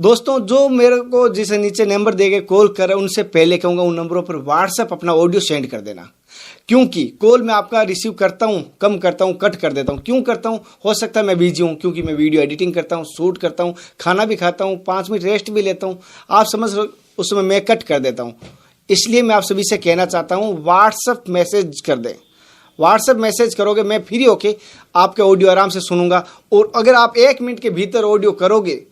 दोस्तों जो मेरे को जिसे नीचे नंबर देके कॉल कर रहे हैं उनसे पहले कहूँगा उन नंबरों पर व्हाट्सएप अपना ऑडियो सेंड कर देना, क्योंकि कॉल मैं आपका रिसीव करता हूँ, कम करता हूँ, कट कर देता हूँ। क्यों करता हूँ? हो सकता है मैं बिजी हूँ, क्योंकि मैं वीडियो एडिटिंग करता हूँ, शूट करता हूँ, खाना भी खाता हूँ, 5 मिनट रेस्ट भी लेता हूँ, आप समझ रहे हो, उस समय मैं कट कर देता हूँ। इसलिए मैं आप सभी से कहना चाहता हूँ व्हाट्सएप मैसेज कर दें। व्हाट्सएप मैसेज करोगे, मैं फ्री होके आपके ऑडियो आराम से सुनूंगा। और अगर आप 1 मिनट के भीतर ऑडियो करोगे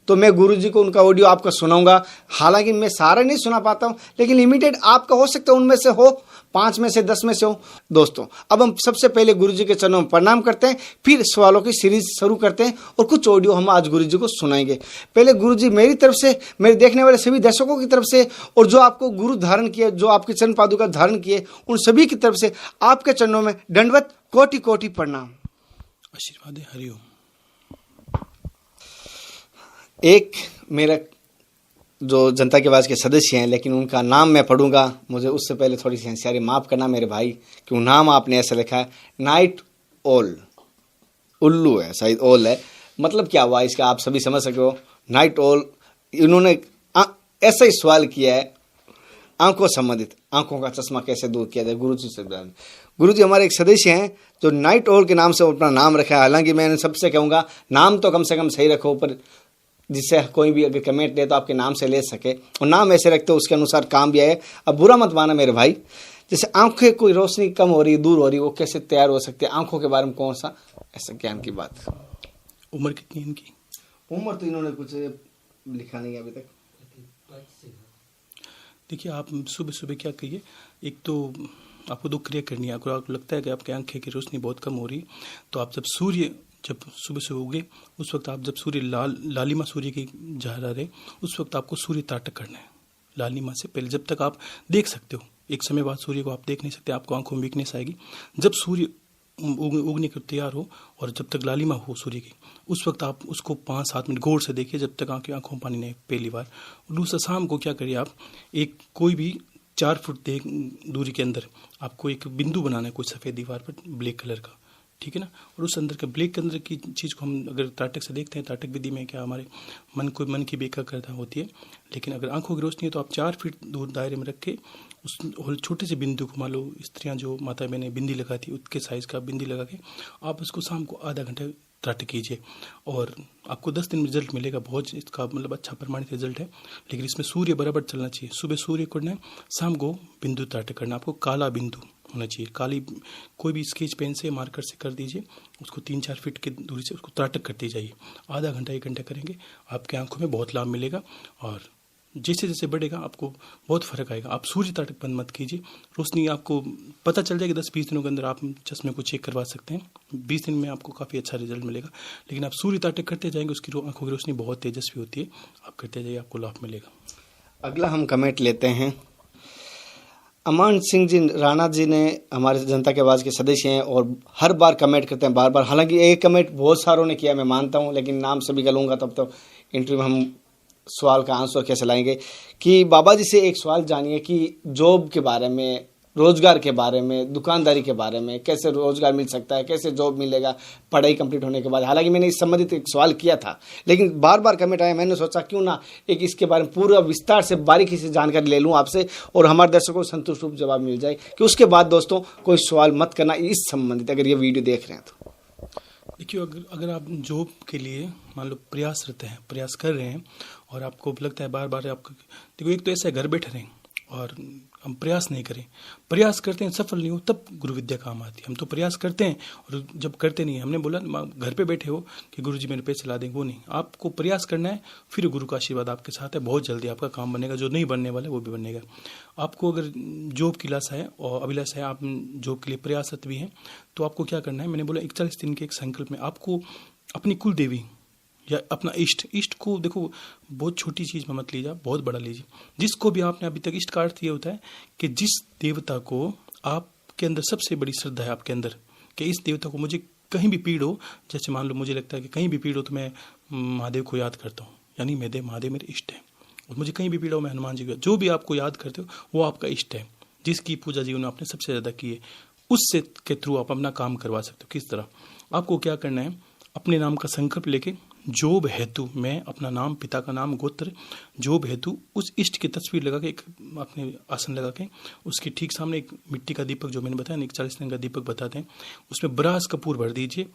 तो मैं गुरुजी को उनका ऑडियो आपका सुनाऊंगा। हालांकि मैं सारा नहीं सुना पाता हूं, लेकिन लिमिटेड आपका हो सकता है, उनमें से हो, 5 में से 10 में से हो। दोस्तों अब हम सबसे पहले गुरुजी के चरणों में प्रणाम करते हैं, फिर सवालों की सीरीज शुरू करते हैं और कुछ ऑडियो हम आज गुरुजी को सुनाएंगे। पहले गुरुजी मेरी तरफ से, मेरे देखने वाले सभी दर्शकों की तरफ से, और जो आपको गुरु धारण किए, जो आपके चरण पादुका धारण किए, उन सभी की तरफ से आपके चरणों में दंडवत कोटि कोटि प्रणाम। आशीर्वाद है। हरिओम। एक मेरा जो जनता की आवाज़ के सदस्य हैं, लेकिन उनका नाम मैं पढ़ूंगा, मुझे उससे पहले थोड़ी सी होशियारी माफ़ करना मेरे भाई, क्यों नाम आपने ऐसा लिखा है नाइट ओल, उल्लू है शायद, ओल है, मतलब क्या हुआ इसका आप सभी समझ सके हो। नाइट ओल, इन्होंने ऐसा ही सवाल किया है, आंखों संबंधित, आंखों का चश्मा कैसे दूर किया जाए, गुरुजी से। गुरुजी हमारे एक सदस्य हैं जो नाइट ओल के नाम से अपना नाम रखा है। हालांकि मैं सबसे कहूँगा नाम तो कम से कम सही रखो, पर जिससे कोई भी अगर कमेंट दे तो आपके नाम से ले सके, और नाम ऐसे रखते हो उसके अनुसार काम भी आए। अब बुरा मत माना मेरे भाई, जैसे आंखें कोई रोशनी कम हो रही, दूर हो रही, वो कैसे तैयार हो सकते हैं? आंखों के बारे में कौन सा ऐसा ज्ञान की बात? उम्र कितनी इनकी? उम्र तो इन्होंने कुछ लिखा नहीं अभी तक। देखिए, आप सुबह सुबह क्या करिए, एक तो आपको 2 क्रिया करनी है। अगर आपको लगता है कि आपकी आंखें की रोशनी बहुत कम हो रही, तो आप जब सुबह सुबह उगे, उस वक्त आप जब सूर्य लालिमा सूर्य की जहरा रहे, उस वक्त आपको सूर्य ताटक करना है। लालिमा से पहले, जब तक आप देख सकते हो, एक समय बाद सूर्य को आप देख नहीं सकते, आपको आंखों में वीकनेस आएगी। जब सूर्य उगने को तैयार हो और जब तक लालिमा हो सूर्य की, उस वक्त आप उसको 5-7 मिनट गौर से देखिए, जब तक आपकी आंखों में पानी नहीं पहली बार। और दूसरा, शाम को क्या करिए, आप एक कोई भी 4 फुट दूरी के अंदर आपको एक बिंदु बनाना है, कोई सफ़ेद दीवार पर ब्लैक कलर का, ठीक है ना। और उस अंदर के ब्लैक के अंदर की चीज़ को हम अगर ताटक से देखते हैं, ताटक विधि में क्या हमारे मन की एकाग्रता होती है। लेकिन अगर आंखों की रोशनी है तो आप 4 फीट दूर दायरे में रख के उस छोटे से बिंदु को, मान लो स्त्रियाँ जो माता बहने बिंदी लगाती है, उसके साइज़ का बिंदी लगा के आप उसको शाम को आधा घंटा ताटक कीजिए, और आपको 10 दिन में रिजल्ट मिलेगा। बहुत इसका मतलब अच्छा प्रमाणित रिजल्ट है। लेकिन इसमें सूर्य बराबर चलना चाहिए। सुबह सूर्य करना है, शाम को बिंदु ताटक करना। आपको काला बिंदु होना चाहिए, काली कोई भी स्केच पेन से, मार्कर से कर दीजिए, उसको 3-4 फीट की दूरी से उसको ताटक करते जाइए। आधा घंटा 1 घंटा करेंगे, आपके आंखों में बहुत लाभ मिलेगा, और जैसे जैसे बढ़ेगा आपको बहुत फर्क आएगा। आप सूर्य ताटक बंद मत कीजिए, रोशनी आपको पता चल जाएगी। 10-20 दिनों के अंदर आप चश्मे को चेक करवा सकते हैं, 20 दिन में आपको काफ़ी अच्छा रिजल्ट मिलेगा। लेकिन आप सूर्य ताटक करते जाएंगे, उसकी आंखों की रोशनी बहुत तेजस्वी होती है, आप करते जाइए, आपको लाभ मिलेगा। अगला हम कमेंट लेते हैं। अमान सिंह जी राणा जी ने, हमारे जनता के आवाज़ के सदस्य हैं और हर बार कमेंट करते हैं, बार बार। हालांकि एक कमेंट बहुत सारों ने किया, मैं मानता हूं, लेकिन नाम सभी का लूँगा तब तो इंटरव्यू में हम सवाल का आंसर कैसे लाएंगे। कि बाबा जी से एक सवाल जानिए कि जॉब के बारे में, रोजगार के बारे में, दुकानदारी के बारे में, कैसे रोजगार मिल सकता है, कैसे जॉब मिलेगा पढ़ाई कंप्लीट होने के बाद। हालांकि मैंने इस संबंधित एक सवाल किया था, लेकिन बार बार कमेंट आया, मैंने सोचा क्यों ना एक इसके बारे में पूरा विस्तार से बारीकी से जानकारी ले लूं आपसे, और हमारे दर्शकों को संतुष्ट रूप जवाब मिल जाए। कि उसके बाद दोस्तों कोई सवाल मत करना इस संबंधित, अगर ये वीडियो देख रहे हैं तो। देखिए, अगर आप जॉब के लिए मान लो प्रयासरत हैं, प्रयास कर रहे हैं, और आपको लगता है बार बार आपको, देखो एक तो ऐसा है घर बैठे रहें और हम प्रयास नहीं करें, प्रयास करते हैं सफल नहीं हो, तब गुरु विद्या काम आती है। हम तो प्रयास करते हैं और जब करते नहीं है, हमने बोला घर पे बैठे हो कि गुरु जी मेरे पैसे ला देंगे, वो नहीं, आपको प्रयास करना है, फिर गुरु का आशीर्वाद आपके साथ है, बहुत जल्दी आपका काम बनेगा। जो नहीं बनने वाला है वो भी बनेगा। आपको अगर जॉब की लालसा है और अभिलाषा है, आप जॉब के लिए प्रयासरत भी हैं, तो आपको क्या करना है, मैंने बोला 41 दिन के एक संकल्प में आपको अपनी कुल देवी या अपना इष्ट को, देखो बहुत छोटी चीज़ में मत लीजिए, बहुत बड़ा लीजिए। जिसको भी आपने अभी तक इष्ट का अर्थ ये होता है कि जिस देवता को आपके अंदर सबसे बड़ी श्रद्धा है आपके अंदर, कि इस देवता को मुझे कहीं भी पीड़ हो, जैसे मान लो मुझे लगता है कि कहीं भी पीड़ हो तो मैं महादेव को याद करता हूँ, यानी महादेव मेरे इष्ट है, और मुझे कहीं भी पीड़ हो मैं हनुमान जी को, जो भी आपको याद करते हो वो आपका इष्ट है, जिसकी पूजा जीवन में आपने सबसे ज़्यादा की है, उससे के थ्रू आप अपना काम करवा सकते हो। किस तरह? आपको क्या करना है, अपने नाम का संकल्प लेके जोब हेतु, मैं अपना नाम, पिता का नाम, गोत्र, जोब हेतु उस इष्ट की तस्वीर लगा के एक अपने आसन लगा के उसके ठीक सामने एक मिट्टी का दीपक, जो मैंने बताया 41 दिन का दीपक बताते हैं, उसमें ब्रास कपूर भर दीजिए,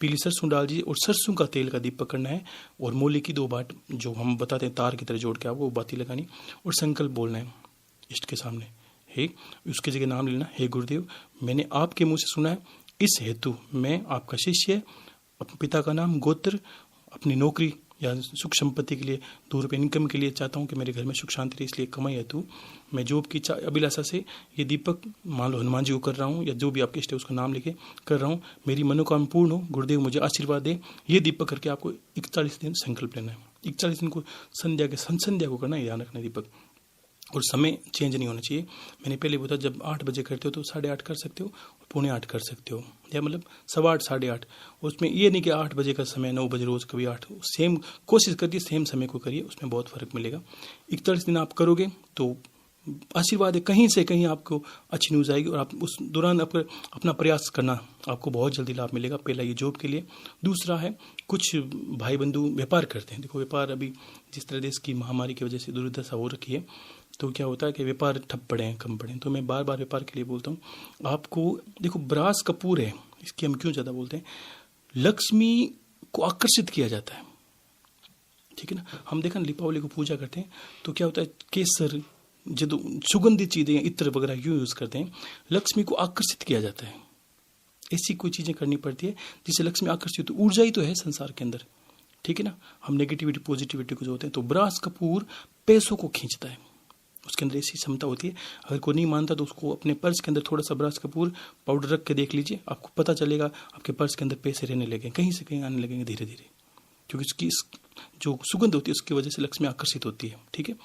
पीली सरसों डाल दीजिए और सरसों का तेल का दीपक करना है। और मूली की 2 बाट जो हम बताते हैं तार की तरह जोड़ के आपको वो बाती लगानी और संकल्प बोलना है इष्ट के सामने। हे, उसकी जगह नाम लेना, हे गुरुदेव, मैंने आपके मुंह से सुना है, इस हेतु मैं आपका शिष्य, अपने पिता का नाम, गोत्र, अपनी नौकरी या सुख संपत्ति के लिए 2 रुपये इनकम के लिए चाहता हूँ कि मेरे घर में सुख शांति रहे, इसलिए कमाई हेतु मैं जॉब की अभिलाषा से ये दीपक मान लो हनुमान जी को कर रहा हूँ, या जो भी आपके इष्ट है उसका नाम लेके कर रहा हूँ, मेरी मनोकामना पूर्ण हो, गुरुदेव मुझे आशीर्वाद दे। ये दीपक करके आपको 41 दिन संकल्प लेना है। 41 दिन को संध्या को करना है, ध्यान रखना है दीपक। और समय चेंज नहीं होना चाहिए। मैंने पहले बोला जब 8 बजे करते हो तो 8:30 कर सकते हो, 7:45 कर सकते हो, या मतलब 8:15 8:30। उसमें ये नहीं कि 8 बजे का समय 9 बजे रोज कभी 8, सेम कोशिश करिए, सेम समय को करिए, उसमें बहुत फर्क मिलेगा। 41 दिन आप करोगे तो आशीर्वाद है, कहीं से कहीं आपको अच्छी न्यूज़ आएगी और आप उस दौरान अपना प्रयास करना, आपको बहुत जल्दी लाभ मिलेगा। पहला ये जॉब के लिए। दूसरा है कुछ भाई बंधु व्यापार करते हैं। देखो व्यापार अभी जिस तरह देश की महामारी की वजह से दुर्दशा हो रखी है, तो क्या होता है कि व्यापार ठप पड़े हैं, कम पड़े हैं। तो मैं बार बार व्यापार के लिए बोलता हूँ आपको, देखो ब्रास कपूर है, इसकी हम क्यों ज़्यादा बोलते हैं, लक्ष्मी को आकर्षित किया जाता है, ठीक है ना। हम देखा दीपावली को पूजा करते हैं तो क्या होता है, केसर, जो सुगंधित चीज़ें, इत्र वगैरह क्यों यूज़ करते हैं, लक्ष्मी को आकर्षित किया जाता है। ऐसी कोई चीज़ें करनी पड़ती है जिससे लक्ष्मी आकर्षित हो। ऊर्जा ही तो है संसार के अंदर, ठीक है ना। हम नेगेटिविटी पॉजिटिविटी को जो होते हैं, तो ब्रास कपूर पैसों को खींचता है, उसके अंदर ऐसी क्षमता होती है। अगर कोई नहीं मानता तो उसको अपने पर्स के अंदर थोड़ा सा ब्रास कपूर पाउडर रख के देख लीजिए, आपको पता चलेगा आपके पर्स के अंदर पैसे रहने लगे, कहीं से कहीं आने लगेंगे धीरे धीरे, क्योंकि उसकी जो सुगंध होती है उसकी वजह से लक्ष्मी आकर्षित होती है, ठीक है।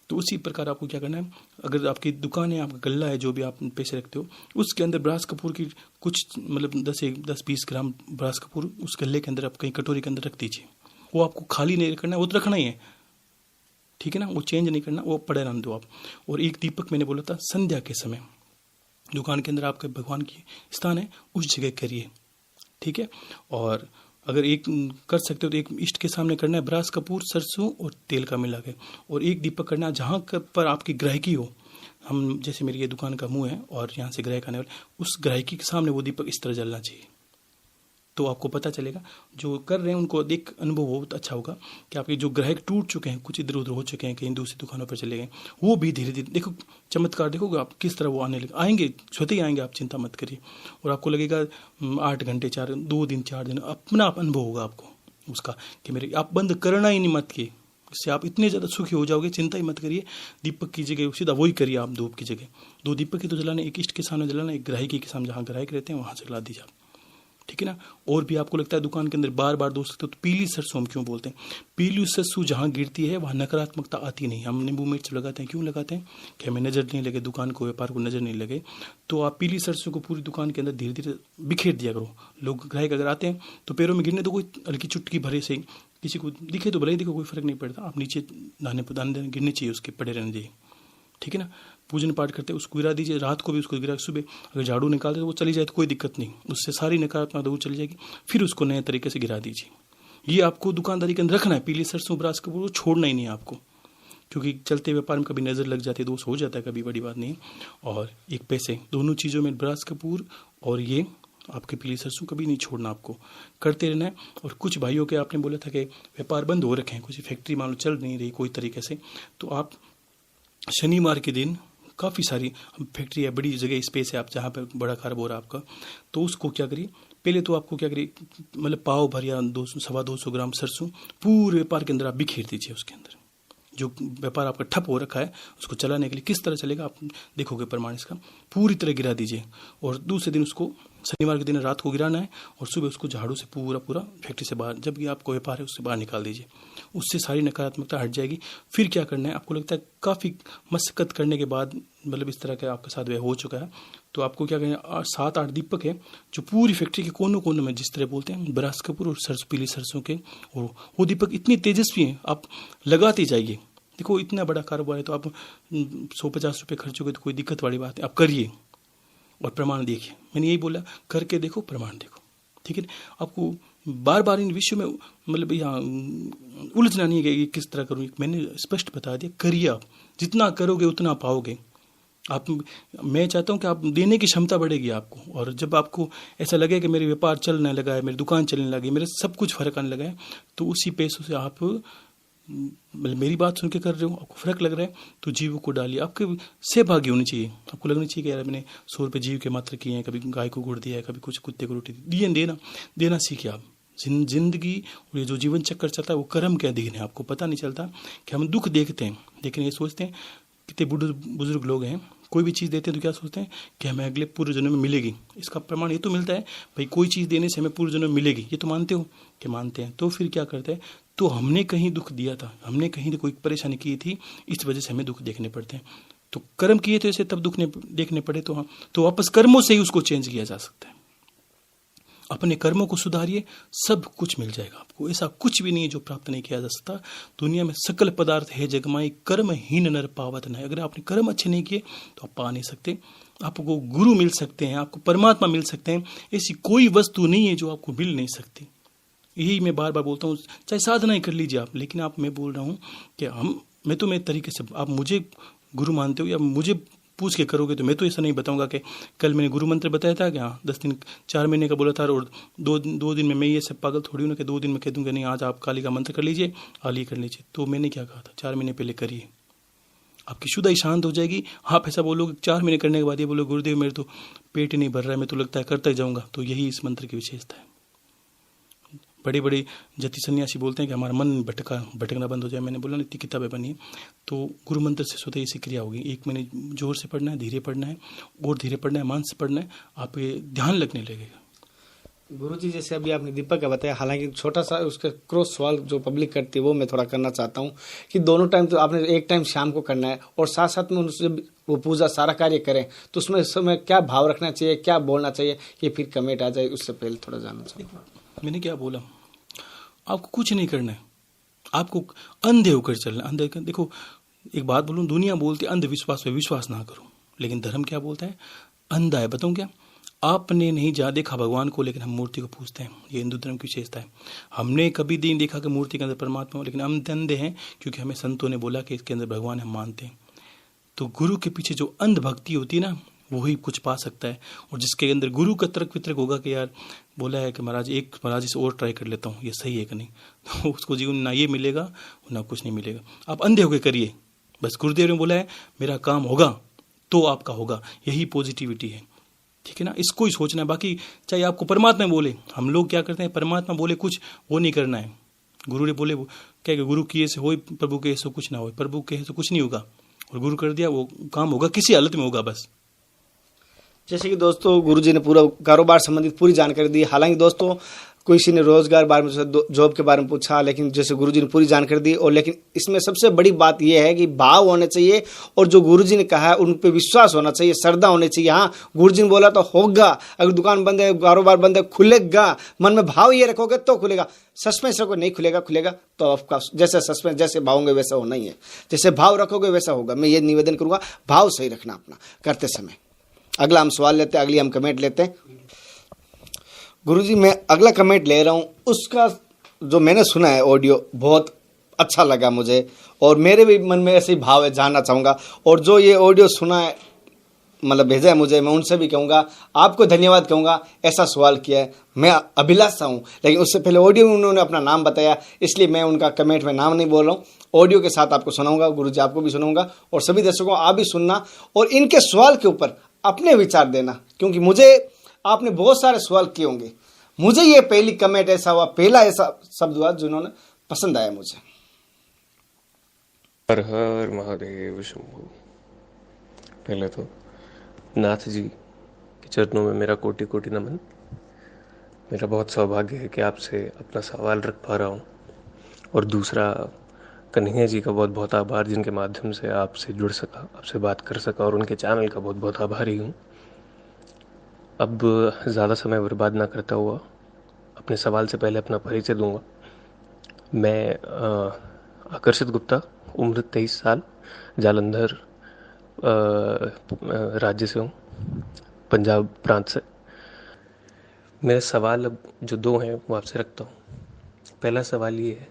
तो उसी प्रकार आपको क्या करना है, अगर आपकी दुकान है, आपका गल्ला है, जो भी आप पैसे रखते हो, उसके अंदर ब्रास कपूर की कुछ मतलब 10-20 ग्राम ब्रास कपूर उस गल्ले के अंदर आप कहीं कटोरी के अंदर रख दीजिए। वो आपको खाली नहीं करना है, वो तो रखना ही है, ठीक है ना, वो चेंज नहीं करना, वो पड़े रहने दो आप। और एक दीपक मैंने बोला था संध्या के समय दुकान के अंदर आपका भगवान की स्थान है, उस जगह करिए, ठीक है। और अगर एक कर सकते हो तो एक इष्ट के सामने करना है, ब्रास कपूर, सरसों और तेल का मिला के, और एक दीपक करना है जहाँ पर आपकी ग्राहकी हो। हम जैसे मेरी ये दुकान का मुंह है और यहाँ से ग्राहक आने वाले, उस ग्राहकी के सामने वो दीपक इस तरह जलना चाहिए। तो आपको पता चलेगा, जो कर रहे हैं उनको देख अनुभव बहुत अच्छा होगा कि आपके जो ग्राहक टूट चुके हैं, कुछ इधर उधर हो चुके हैं, कहीं दूसरी दुकानों पर चले गए, वो भी धीरे धीरे देखो चमत्कार देखोगे आप किस तरह वो आने लगे, आएंगे, स्वतः ही आएंगे, आप चिंता मत करिए। और आपको लगेगा 8 घंटे 2 दिन 4 दिन अपना आप अनुभव होगा आपको उसका, कि मेरे आप बंद करना ही नहीं मत किए, इससे आप इतने ज़्यादा सुखी हो जाओगे, चिंता ही मत करिए। दीपक की जगह सीधा वही करिए आप, धूप की जगह 2 दीपक ही तो जलाना, एक इष्ट के सामने जलाना, एक ग्राहकी के सामने जहाँ ग्राहक रहते हैं वहाँ से जला दीजिए आप, ठीक है ना। और भी आपको लगता है दुकान के अंदर बार बार दो सकते हो, तो पीली सरसों हम क्यों बोलते हैं, पीली सरसों जहाँ गिरती है वहाँ नकारात्मकता आती नहीं। हम नींबू मिर्च लगाते हैं, क्यों लगाते हैं, कि हमें नजर नहीं लगे, दुकान को, व्यापार को नजर नहीं लगे। तो आप पीली सरसों को पूरी दुकान के अंदर धीरे धीरे बिखेर दिया करो। लोग ग्राहक अगर आते हैं तो पैरों में गिरने तो कोई हल्की चुटकी भरे से, किसी को दिखे तो भले ही दिखो, कोई फर्क नहीं पड़ता, आप नीचे दाने गिरने चाहिए, उसके पड़े रहने चाहिए, ठीक है ना। पूजन पाठ करते उसको गिरा दीजिए, रात को भी उसको गिरा, सुबह अगर झाड़ू निकालते तो वो चली जाए तो कोई दिक्कत नहीं, उससे सारी नकारात्मक दूर चली जाएगी, फिर उसको नए तरीके से गिरा दीजिए। ये आपको दुकानदारी के अंदर रखना है, पीली सरसों ब्रास कपूर वो छोड़ना ही नहीं है आपको, क्योंकि चलते व्यापार में कभी नज़र लग जाती है, दोष हो जाता है, कभी बड़ी बात नहीं। और एक पैसे, दोनों चीज़ों में ब्रास कपूर और ये आपके पीली सरसों कभी नहीं छोड़ना, आपको करते रहना है। और कुछ भाइयों के आपने बोला था कि व्यापार बंद हो रखे हैं, कुछ फैक्ट्री मान लो चल नहीं रही कोई तरीके से, तो आप शनिवार के दिन काफ़ी सारी फैक्ट्री है, बड़ी जगह स्पेस है, आप जहाँ पर बड़ा कारोबार हो रहा है आपका, तो उसको क्या करिए, पहले तो आपको क्या करिए, मतलब पाव भर या 200-250 ग्राम सरसों पूरे व्यापार के अंदर आप बिखेर दीजिए। उसके अंदर जो व्यापार आपका ठप हो रखा है उसको चलाने के लिए किस तरह चलेगा आप देखोगे प्रमाण इसका, पूरी तरह गिरा दीजिए। और दूसरे दिन उसको शनिवार के दिन रात को गिराना है और सुबह उसको झाड़ू से पूरा फैक्ट्री से बाहर, जब भी आपको व्यापार है उससे बाहर निकाल दीजिए, उससे सारी नकारात्मकता हट जाएगी। फिर क्या करना है, आपको लगता है काफ़ी मशक्कत करने के बाद मतलब इस तरह का आपके साथ वह हो चुका है, तो आपको क्या करना है, 7-8 दीपक है जो पूरी फैक्ट्री के कोनों कोनों में, जिस तरह बोलते हैं ब्रास कपूर और पीली सरसों के, और वो दीपक इतनी तेजस्वी हैं, आप लगाते जाइए। देखो इतना बड़ा कारोबार है तो आप 150 रुपये खर्च होगे तो कोई दिक्कत वाली बात है, आप करिए और प्रमाण देखिए। मैंने यही बोला, करके देखो, प्रमाण देखो, ठीक है। आपको बार बार इन विषयों में मतलब यहाँ उलझना नहीं है कि किस तरह करूँ। मैंने स्पष्ट बता दिया, करिए आप, जितना करोगे उतना पाओगे आप। मैं चाहता हूँ कि आप देने की क्षमता बढ़ेगी आपको, और जब आपको ऐसा लगे कि मेरे व्यापार चलने लगा है, मेरी दुकान चलने लगी, मेरे सब कुछ फर्क आने लगा है, तो उसी पैसों से आप मतलब मेरी बात सुन के कर रहे हो, आपको फर्क लग रहा है, तो जीव को डालिए। आपके सहभागी होनी चाहिए, आपको लगनी चाहिए कि यार मैंने 100 रुपये जीव के मात्र किए हैं, कभी गाय को गुड़ दिया है, कभी कुछ कुत्ते को रोटी दी, देना सीखिए आप। जिंदगी और ये जो जीवन चक्कर चलता है वो कर्म के अधीन है। आपको पता नहीं चलता कि हम दुख देखते हैं, लेकिन ये सोचते हैं, कितने बुजुर्ग लोग हैं, कोई भी चीज़ देते हैं तो क्या सोचते हैं कि हमें अगले पूर्व जन्म में मिलेगी। इसका प्रमाण ये तो मिलता है भाई, कोई चीज़ देने से हमें पूर्व जन्म में मिलेगी, ये तो मानते हो कि मानते हैं। तो फिर क्या करते हैं, तो हमने कहीं दुख दिया था, हमने कहीं कोई परेशानी की थी, इस वजह से हमें दुख देखने पड़ते हैं। तो कर्म किए थे ऐसे, तब दुख देखने पड़े, तो वापस कर्मों से ही उसको चेंज किया जा सकता है। अपने कर्मों को सुधारिए, सब कुछ मिल जाएगा आपको। ऐसा कुछ भी नहीं है जो प्राप्त नहीं किया जा सकता। दुनिया में सकल पदार्थ है जगमाई, कर्महीन नर पावत नहीं। अगर आपने कर्म अच्छे नहीं किए तो आप पा नहीं सकते। आपको गुरु मिल सकते हैं, आपको परमात्मा मिल सकते हैं, ऐसी कोई वस्तु नहीं है जो आपको मिल नहीं सकती। यही मैं बार बार बोलता हूँ, चाहे साधना ही कर लीजिए आप, लेकिन मैं बोल रहा हूँ कि मैं तो मेरे तरीके से, आप मुझे गुरु मानते हो या मुझे पूछ के करोगे, तो मैं तो ऐसा नहीं बताऊंगा कि कल मैंने गुरु मंत्र बताया था कि हाँ 10 दिन 4 महीने का बोला था, और दो दिन में मैं ये सब पागल थोड़ी हूँ ना कि 2 दिन में कह दूंगा नहीं आज आप काली का मंत्र कर लीजिए, हाल ये कर लीजिए। तो मैंने क्या कहा था, 4 महीने पहले करिए, आपकी शुद्ध ही शांत हो जाएगी। आप ऐसा बोलोगे 4 महीने करने के बाद ये बोलोगे गुरुदेव मेरे तो पेट ही नहीं भर रहा है, मैं तो लगता है करता ही जाऊँगा, तो यही इस मंत्र की विशेषता है। बड़े बड़े जति सन्यासी बोलते हैं कि हमारा मन भटकना बंद हो जाए। मैंने बोला इतनी किताबें बनी है, तो गुरु मंत्र से स्वतः ऐसी क्रिया होगी। 1 महीने जोर से पढ़ना है, धीरे पढ़ना है, और धीरे पढ़ना है, मान से पढ़ना है, आप ये ध्यान लगने लगेगा। गुरुजी जैसे अभी आपने दीपक का बताया, हालांकि छोटा सा उसका क्रॉस सवाल जो पब्लिक करती है वो मैं थोड़ा करना चाहता हूँ कि दोनों टाइम तो आपने एक टाइम शाम को करना है, और साथ साथ में उनसे वो पूजा सारा कार्य करें, तो उसमें समय क्या भाव रखना चाहिए, क्या बोलना चाहिए कि फिर कमेंट आ जाए, उससे पहले थोड़ा जानना चाहिए। मैंने क्या बोला, आपको कुछ नहीं करना है, आपको अंधे होकर चलना। अंधे देखो, एक बात बोलूं, दुनिया बोलती है अंधविश्वास पे विश्वास ना करो, लेकिन धर्म क्या बोलता है, अंधा है। बताऊं क्या, आपने नहीं जा देखा भगवान को, लेकिन हम मूर्ति को पूजते हैं। ये हिंदू धर्म की विशेषता है। हमने कभी नहीं देखा कि मूर्ति के अंदर परमात्मा हो, लेकिन हम अंधे हैं क्योंकि हमें संतों ने बोला कि इसके अंदर भगवान हम मानते हैं। तो गुरु के पीछे जो अंध भक्ति होती है ना, वही कुछ पा सकता है। और जिसके अंदर गुरु का तर्क वितर्क होगा कि यार बोला है कि महाराज इसे और ट्राई कर लेता हूँ, ये सही है कि नहीं, तो उसको जीवन ना ये मिलेगा ना कुछ नहीं मिलेगा। आप अंधे होकर करिए, बस गुरुदेव ने बोला है मेरा काम होगा तो आपका होगा, यही पॉजिटिविटी है। ठीक है ना, इसको ही सोचना है। बाकी चाहे आपको परमात्मा बोले, हम लोग क्या करते हैं, परमात्मा बोले कुछ, वो नहीं करना है। गुरु ने बोले क्या कि गुरु किए से हो, प्रभु के से कुछ ना हो, प्रभु के से कुछ नहीं होगा, और गुरु कर दिया वो काम होगा, किसी हालत में होगा बस। जैसे कि दोस्तों गुरुजी ने पूरा कारोबार संबंधित पूरी जानकारी दी। हालांकि दोस्तों किसी ने रोजगार बारे में, जॉब के बारे में पूछा, लेकिन जैसे गुरुजी ने पूरी जानकारी दी। और लेकिन इसमें सबसे बड़ी बात यह है कि भाव होने चाहिए, और जो गुरुजी ने कहा है उन पे विश्वास होना चाहिए, श्रद्धा होनी चाहिए। हाँ, गुरुजी ने बोला तो होगा, अगर दुकान बंद है, कारोबार बंद है, खुलेगा। मन में भाव ये रखोगे तो खुलेगा। सस्पेंस रखो, नहीं खुलेगा तो आपका जैसे सस्पेंस जैसे भाव होंगे वैसा होना ही है, जैसे भाव रखोगे वैसा होगा। मैं ये निवेदन करूंगा, भाव सही रखना अपना करते समय। अगला हम सवाल लेते हैं, अगली हम कमेंट लेते हैं। गुरुजी मैं अगला कमेंट ले रहा हूँ, उसका जो मैंने सुना है ऑडियो बहुत अच्छा लगा मुझे, और मेरे भी मन में ऐसे ही भाव है, जानना चाहूँगा। और जो ये ऑडियो सुना है, मतलब भेजा है मुझे, मैं उनसे भी कहूँगा, आपको धन्यवाद कहूँगा, ऐसा सवाल किया है। मैं अभिलाषा हूँ, लेकिन उससे पहले ऑडियो में उन्होंने अपना नाम बताया, इसलिए मैं उनका कमेंट में नाम नहीं बोल रहा हूँ। ऑडियो के साथ आपको सुनाऊंगा, गुरुजी आपको भी सुनाऊंगा, और सभी दर्शकों आप भी सुनना, और इनके सवाल के ऊपर अपने विचार देना, क्योंकि मुझे आपने बहुत सारे सवाल किए होंगे, मुझे ये पहली कमेंट ऐसा हुआ, पहला ऐसा शब्द हुआ जिन्होंने पसंद आया मुझे। हर हर महादेव शंभु। पहले तो नाथ जी के चरणों में मेरा कोटि कोटि नमन। मेरा बहुत सौभाग्य है कि आपसे अपना सवाल रख पा रहा हूँ, और दूसरा कन्हैया जी का बहुत बहुत आभार, जिनके माध्यम से आपसे जुड़ सका, आपसे बात कर सका, और उनके चैनल का बहुत बहुत आभारी हूँ। अब ज़्यादा समय बर्बाद ना करता हुआ अपने सवाल से पहले अपना परिचय दूंगा। मैं आकर्षित गुप्ता, उम्र 23 साल, जालंधर राज्य से हूँ, पंजाब प्रांत से। मेरे सवाल अब जो दो हैं वो आपसे रखता हूँ। पहला सवाल ये है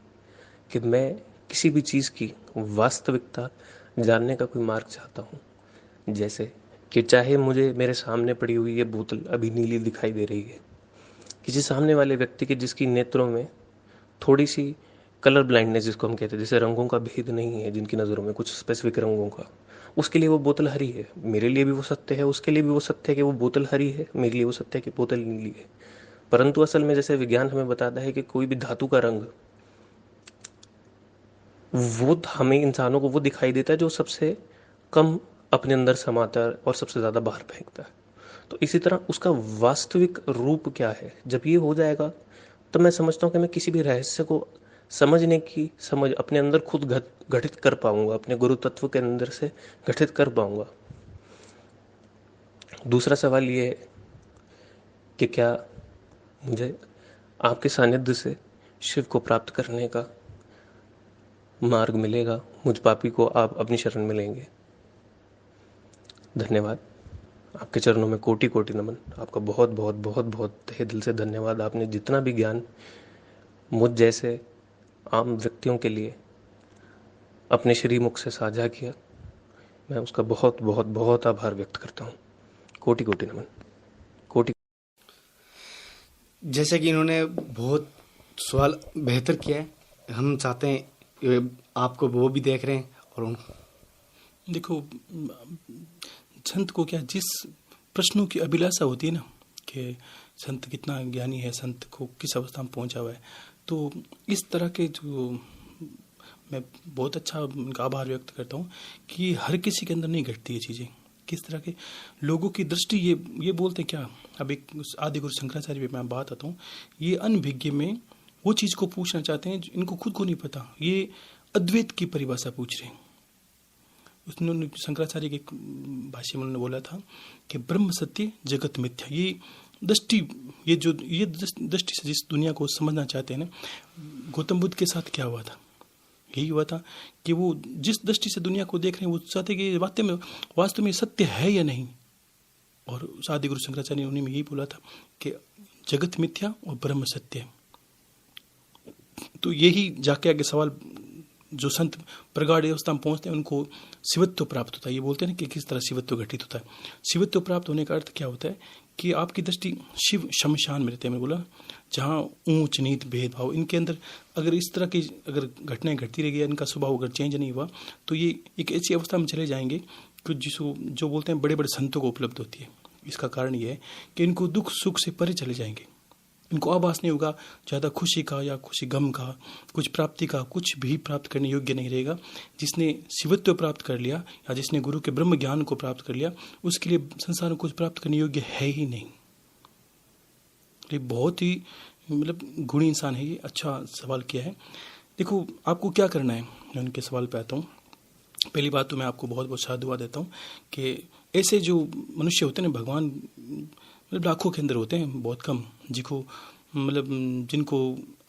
कि मैं किसी भी चीज़ की वास्तविकता जानने का कोई मार्ग चाहता हूँ। जैसे कि चाहे मुझे मेरे सामने पड़ी हुई ये बोतल अभी नीली दिखाई दे रही है, किसी सामने वाले व्यक्ति के जिसकी नेत्रों में थोड़ी सी कलर ब्लाइंडनेस जिसको हम कहते हैं, जैसे रंगों का भेद नहीं है जिनकी नज़रों में, कुछ स्पेसिफिक रंगों का, उसके लिए वो बोतल हरी है। मेरे लिए भी वो सत्य है, उसके लिए भी वो सत्य है कि वो बोतल हरी है, मेरे लिए वो सत्य है कि बोतल नीली है। परंतु असल में जैसे विज्ञान हमें बताता है कि कोई भी धातु का रंग, वो हमें इंसानों को वो दिखाई देता है जो सबसे कम अपने अंदर समाता है और सबसे ज़्यादा बाहर फेंकता है। तो इसी तरह उसका वास्तविक रूप क्या है, जब ये हो जाएगा तो मैं समझता हूँ कि मैं किसी भी रहस्य को समझने की समझ अपने अंदर खुद गठित कर पाऊंगा, अपने गुरु तत्व के अंदर से गठित कर पाऊंगा। दूसरा सवाल ये है कि क्या मुझे आपके सानिध्य से शिव को प्राप्त करने का मार्ग मिलेगा, मुझ पापी को आप अपनी शरण में लेंगे। धन्यवाद। आपके चरणों में कोटि कोटि नमन। आपका बहुत बहुत बहुत बहुत तहे दिल से धन्यवाद। आपने जितना भी ज्ञान मुझ जैसे आम व्यक्तियों के लिए अपने श्रीमुख से साझा किया, मैं उसका बहुत बहुत बहुत आभार व्यक्त करता हूँ। कोटि कोटि नमन। कोटि। जैसे कि इन्होंने बहुत सवाल बेहतर किया है, हम चाहते हैं आपको वो भी देख रहे हैं और देखो, संत को क्या जिस प्रश्नों की अभिलाषा होती है ना, कि संत कितना ज्ञानी है, संत को किस अवस्था में पहुंचा हुआ है, तो इस तरह के जो मैं बहुत अच्छा उनका आभार व्यक्त करता हूँ कि हर किसी के अंदर नहीं घटती ये चीज़ें। किस तरह के लोगों की दृष्टि ये बोलते हैं क्या, अब एक आदि गुरु शंकराचार्य पे मैं बात आता हूँ, ये अनभिज्ञ में वो चीज़ को पूछना चाहते हैं इनको खुद को नहीं पता, ये अद्वैत की परिभाषा पूछ रहे हैं। उसने शंकराचार्य के भाष्य में उन्होंने बोला था कि ब्रह्म सत्य जगत मिथ्या। ये दृष्टि, ये दृष्टि से जिस दुनिया को समझना चाहते हैं ना, गौतम बुद्ध के साथ क्या हुआ था, यही हुआ था कि वो जिस दृष्टि से दुनिया को देख रहे हैं वो चाहते कि वास्तव में सत्य है या नहीं। और आदि गुरु शंकराचार्य ने उन्हें यही बोला था कि जगत मिथ्या और ब्रह्म सत्य। तो यही जाके आगे सवाल, जो संत प्रगाढ़ अवस्था में पहुंचते हैं उनको शिवत्व प्राप्त होता है। ये बोलते हैं ना कि किस तरह शिवत्व घटित होता है। शिवत्व प्राप्त होने का अर्थ क्या होता है कि आपकी दृष्टि शिव शमशान में रहते हैं। मैं बोला जहाँ ऊंच नीच भेदभाव, इनके अंदर अगर इस तरह की अगर घटनाएं घटती रहेगी, इनका स्वभाव अगर चेंज नहीं हुआ, तो ये एक ऐसी अवस्था में चले जाएंगे कि जिसको जो बोलते हैं बड़े बड़े संतों को उपलब्ध होती है। इसका कारण ये है कि इनको दुख सुख से परे चले जाएंगे, इनको आभास नहीं होगा ज़्यादा खुशी का या खुशी गम का, कुछ प्राप्ति का, कुछ भी प्राप्त करने योग्य नहीं रहेगा। जिसने शिवत्व प्राप्त कर लिया या जिसने गुरु के ब्रह्म ज्ञान को प्राप्त कर लिया, उसके लिए संसार में कुछ प्राप्त करने योग्य है ही नहीं। ये बहुत ही गुणी इंसान है। ये अच्छा सवाल किया है। देखो आपको क्या करना है, मैं उनके सवाल पे आता हूँ। पहली बात तो मैं आपको बहुत बहुत साधुवाद देता हूँ कि ऐसे जो मनुष्य होते हैं ना, भगवान लाखों के अंदर होते हैं, बहुत कम जिनको जिनको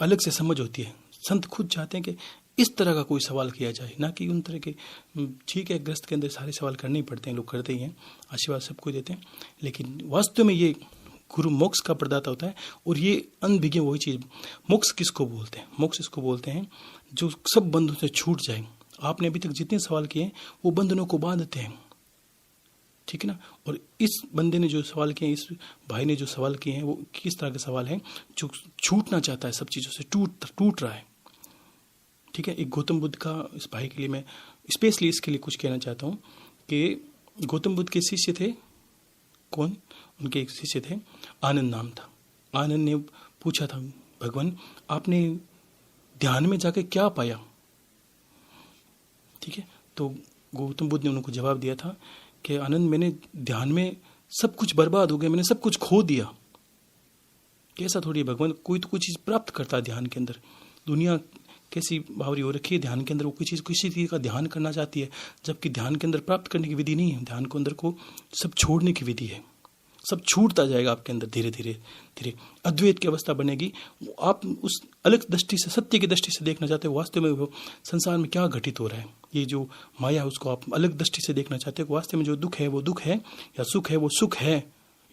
अलग से समझ होती है। संत खुद चाहते हैं कि इस तरह का कोई सवाल किया जाए, ना कि उन तरह के, ठीक है गृहस्थ के अंदर सारे सवाल करने ही पड़ते हैं, लोग करते ही हैं, आशीर्वाद सबको देते हैं, लेकिन वास्तव में ये गुरु मोक्ष का प्रदाता होता है। और ये अनभिज्ञ वही चीज़, मोक्ष किसको बोलते हैं? मोक्ष इसको बोलते हैं जो सब बंधनों से छूट जाए। आपने अभी तक जितने सवाल किए हैं वो बंधनों को बांधते हैं, ठीक है ना। और इस बंदे ने जो सवाल किए, इस भाई ने जो सवाल किए हैं, वो किस तरह के सवाल हैं? जो छूटना चाहता है, सब चीज़ों से टूट रहा है, ठीक है। एक गौतम बुद्ध का, इस भाई के लिए मैं स्पेशली इसके लिए कुछ कहना चाहता हूँ कि गौतम बुद्ध के शिष्य थे कौन? उनके एक शिष्य थे, आनंद नाम था। आनंद ने पूछा था, भगवान आपने ध्यान में जाके क्या पाया? ठीक है। तो गौतम बुद्ध ने उनको जवाब दिया था कि आनंद, मैंने ध्यान में सब कुछ बर्बाद हो गया, मैंने सब कुछ खो दिया। कैसा थोड़ी है भगवान, कोई तो कोई चीज़ प्राप्त करता है ध्यान के अंदर। दुनिया कैसी बावरी हो रखी है ध्यान के अंदर, वो किसी चीज़ का ध्यान करना चाहती है, जबकि ध्यान के अंदर प्राप्त करने की विधि नहीं है, ध्यान को अंदर को सब छोड़ने की विधि है। सब छूटता जाएगा आपके अंदर, धीरे धीरे धीरे अद्वैत की अवस्था बनेगी। आप उस अलग दृष्टि से, सत्य की दृष्टि से देखना चाहते हो वास्तव में वो संसार में क्या घटित हो रहा है। ये जो माया है उसको आप अलग दृष्टि से देखना चाहते हो, वास्तव में जो दुख है वो दुख है, या सुख है वो सुख है,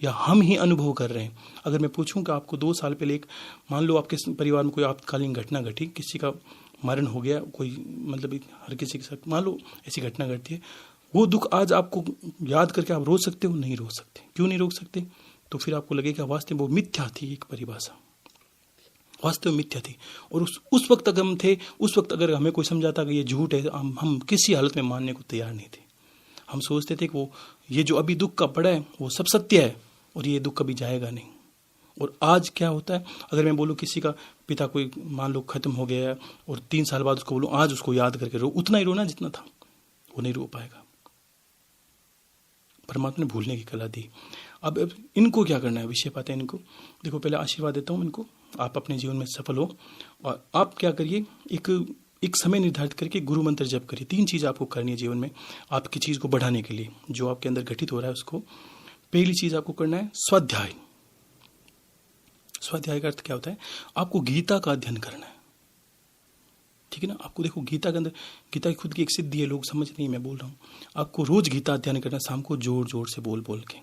या हम ही अनुभव कर रहे हैं। अगर मैं पूछूं कि आपको 2 साल पहले एक, मान लो आपके परिवार में कोई आपातकालीन घटना घटी, किसी का मरण हो गया, कोई मतलब हर किसी के साथ मान लो ऐसी घटना घटती है, वो दुख आज आपको याद करके आप रोक सकते हो? नहीं रोक सकते। क्यों नहीं रोक सकते? तो फिर आपको लगेगा वास्तव में वो मिथ्या थी, एक परिभाषा वास्तव में मिथ्या थी। और उस वक्त अगर हम थे, उस वक्त अगर हमें कोई समझाता कि ये झूठ है, हम किसी हालत में मानने को तैयार नहीं थे। हम सोचते थे कि वो ये जो अभी दुख का पड़ा है वो सब सत्य है और ये दुख कभी जाएगा नहीं। और आज क्या होता है, अगर मैं बोलूँ किसी का पिता कोई मान लो खत्म हो गया है और 3 साल बाद उसको बोलूँ आज उसको याद करके रो, उतना ही रोना जितना था, वो नहीं रो पाएगा। परमात्मा ने भूलने की कला दी। अब इनको क्या करना है, विषय पाते हैं इनको। देखो पहले आशीर्वाद देता हूँ इनको, आप अपने जीवन में सफल हो। और आप क्या करिए, एक समय निर्धारित करके गुरु मंत्र जप करिए। 3 चीज़ आपको करनी है जीवन में आपकी चीज़ को बढ़ाने के लिए, जो आपके अंदर घटित हो रहा है उसको। पहली चीज़ आपको करना है स्वाध्याय। स्वाध्याय का अर्थ क्या होता है, आपको गीता का अध्ययन करना है, ठीक है ना। आपको देखो गीता के अंदर, गीता की खुद की एक सिद्धि है, लोग समझ नहीं, मैं बोल रहा हूँ। आपको रोज गीता अध्ययन करना, शाम को जोर जोर से बोल बोल के,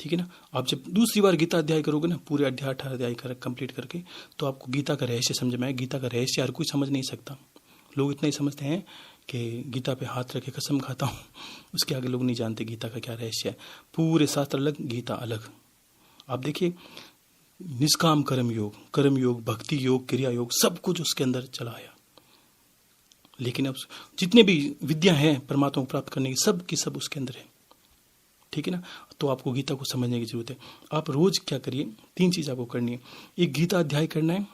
ठीक है ना। आप जब दूसरी बार गीता अध्याय करोगे ना, पूरे 18 अध्याय कंप्लीट करके, तो आपको गीता का रहस्य समझ में आए। गीता का रहस्य हर कोई समझ नहीं सकता। लोग इतना ही समझते हैं कि गीता पे हाथ रखे कसम खाता हूँ, उसके आगे लोग नहीं जानते गीता का क्या रहस्य है। पूरे शास्त्र अलग, गीता अलग। आप देखिए निष्काम कर्म योग, भक्ति योग, क्रिया योग, सब कुछ उसके अंदर चलाया। लेकिन अब जितने भी विद्या हैं परमात्मा को प्राप्त करने की, सब की सब उसके अंदर है, ठीक है ना। तो आपको गीता को समझने की जरूरत है। आप रोज क्या करिए, 3 चीज आपको करनी है। एक गीता अध्याय करना है,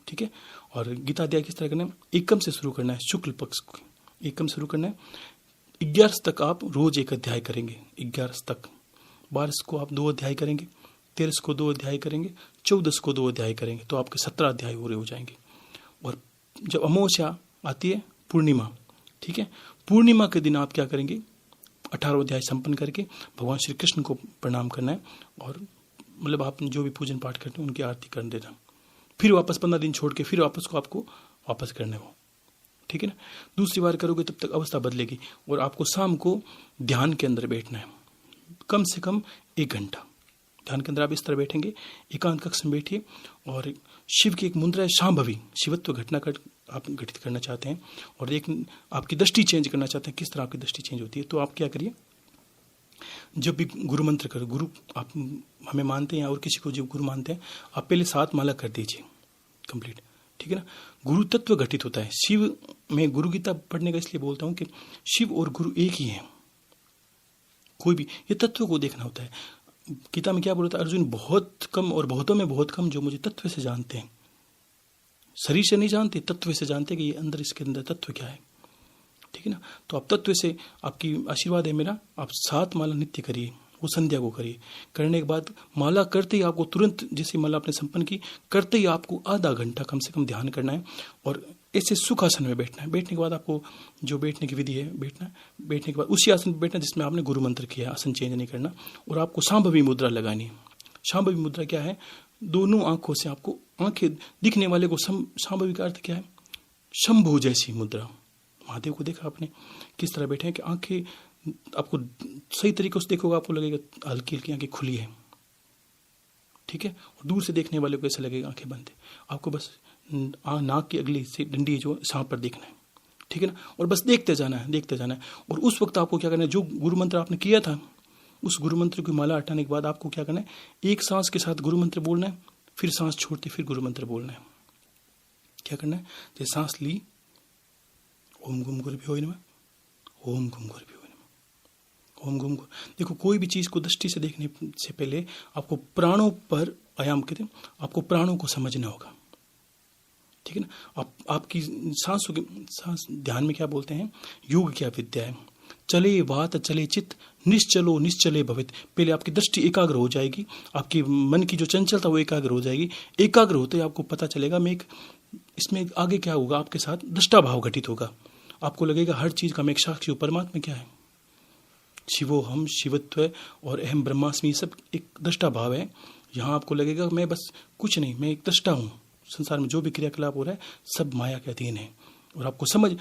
ठीक है। और गीता अध्याय किस तरह करना है, एकम से शुरू करना है, शुक्ल पक्ष को एकम शुरू करना है। 11 तक आप रोज एक अध्याय करेंगे, 11 तक। 12 को आप 2 अध्याय करेंगे, 13 को 2 अध्याय करेंगे, 14 को 2 अध्याय करेंगे, तो आपके 17 अध्याय पूरे हो जाएंगे। और जब अमावस्या आती है, पूर्णिमा, ठीक है, पूर्णिमा के दिन आप क्या करेंगे, 18 अध्याय संपन्न करके भगवान श्री कृष्ण को प्रणाम करना है। और मतलब आप जो भी पूजन पाठ करते हैं उनकी आरती कर देना। फिर वापस 15 दिन छोड़ के फिर वापस को आपको वापस करने हो, ठीक है ना। दूसरी बार करोगे तब तक अवस्था बदलेगी। और आपको शाम को ध्यान के अंदर बैठना है, कम से कम 1 घंटा ध्यान के अंदर आप इस तरह बैठेंगे, एकांत कक्ष में बैठिए। और शिव की एक मुद्रा है शांभवी, शिवत्व घटना कर आप घटित करना चाहते हैं और एक आपकी दृष्टि चेंज करना चाहते हैं। किस तरह आपकी दृष्टि चेंज होती है, तो आप क्या करिए, जब भी गुरु मंत्र करो, गुरु आप हमें मानते हैं और किसी को जो गुरु मानते हैं, आप पहले 7 माला कर दीजिए कंप्लीट, ठीक है ना। गुरु तत्व घटित होता है शिव में। गुरु गीता पढ़ने का इसलिए बोलता हूँ कि शिव और गुरु एक ही है। कोई भी ये तत्व को देखना होता है। गीता में क्या बोलता है, अर्जुन बहुत कम और बहुतों में बहुत कम जो मुझे तत्व से जानते हैं, शरीर से नहीं जानते, तत्व से जानते कि ये अंदर, इसके अंदर तत्व क्या है, ठीक है ना। तो आप तत्व से, आपकी आशीर्वाद है मेरा, आप 7 माला नित्य करिए, वो संध्या को करिए। करने के बाद माला करते ही आपको तुरंत, जैसे माला आपने संपन्न की, करते ही आपको आधा घंटा कम से कम ध्यान करना है। और ऐसे सुखासन में बैठना है। बैठने के बाद आपको जो बैठने की विधि है, बैठना है। बैठने के बाद उसी आसन पर बैठना जिसमें आपने गुरु मंत्र किया, आसन चेंज नहीं करना। और आपको शांभवी मुद्रा लगानी है। शांभवी मुद्रा क्या है, दोनों आंखों से आपको, आंखें दिखने वाले को, शांभवी का अर्थ क्या है, शंभु जैसी मुद्रा। महादेव को देखा आपने किस तरह बैठे हैं कि आंखें आपको सही तरीके से देखोगे, आपको लगेगा हल्की हल्की आंखें खुली है, ठीक है। और दूर से देखने वाले को ऐसा लगेगा आंखें बंद है। आपको बस नाक की अगली से डंडी जो सांप पर देखना है, ठीक है ना। और बस देखते जाना है, देखते जाना है। और उस वक्त आपको क्या करना है, जो गुरु मंत्र आपने किया था, उस गुरु मंत्र की माला हटाने के बाद आपको क्या करना है, एक सांस के साथ गुरु मंत्र बोलना है, फिर सांस छोड़ते फिर गुरु मंत्र बोलना है। क्या करना है, जैसे सांस ली, ओम गुम गुरुभ्यो नमः, ओम गुम गुरुभ्यो नमः, ओम गुम। देखो कोई भी चीज को दृष्टि से देखने से पहले आपको प्राणों पर आयाम कहते हैं, आपको प्राणों को समझना होगा, ठीक है ना। आपकी सांसों के, सांस ध्यान में क्या बोलते हैं, योग क्या विद्या है, चले वात चले चित्त, निश्चलो निश्चले भवित। पहले आपकी दृष्टि एकाग्र हो जाएगी, आपकी मन की जो चंचलता वो एकाग्र हो जाएगी। एकाग्र होते ही आपको पता चलेगा मैं एक, इसमें आगे क्या होगा, आपके साथ दृष्टा भाव घटित होगा। आपको लगेगा हर चीज का मैं एक साक्षी हूँ। परमात्मा क्या है, शिवो हम, शिवत्व और अहम ब्रह्मास्मि, सब एक दृष्टा भाव है। यहाँ आपको लगेगा मैं बस कुछ नहीं, मैं एक दृष्टा हूँ। संसार में जो भी क्रियाकलाप हो रहा है सब माया के अधीन है। और आपको समझ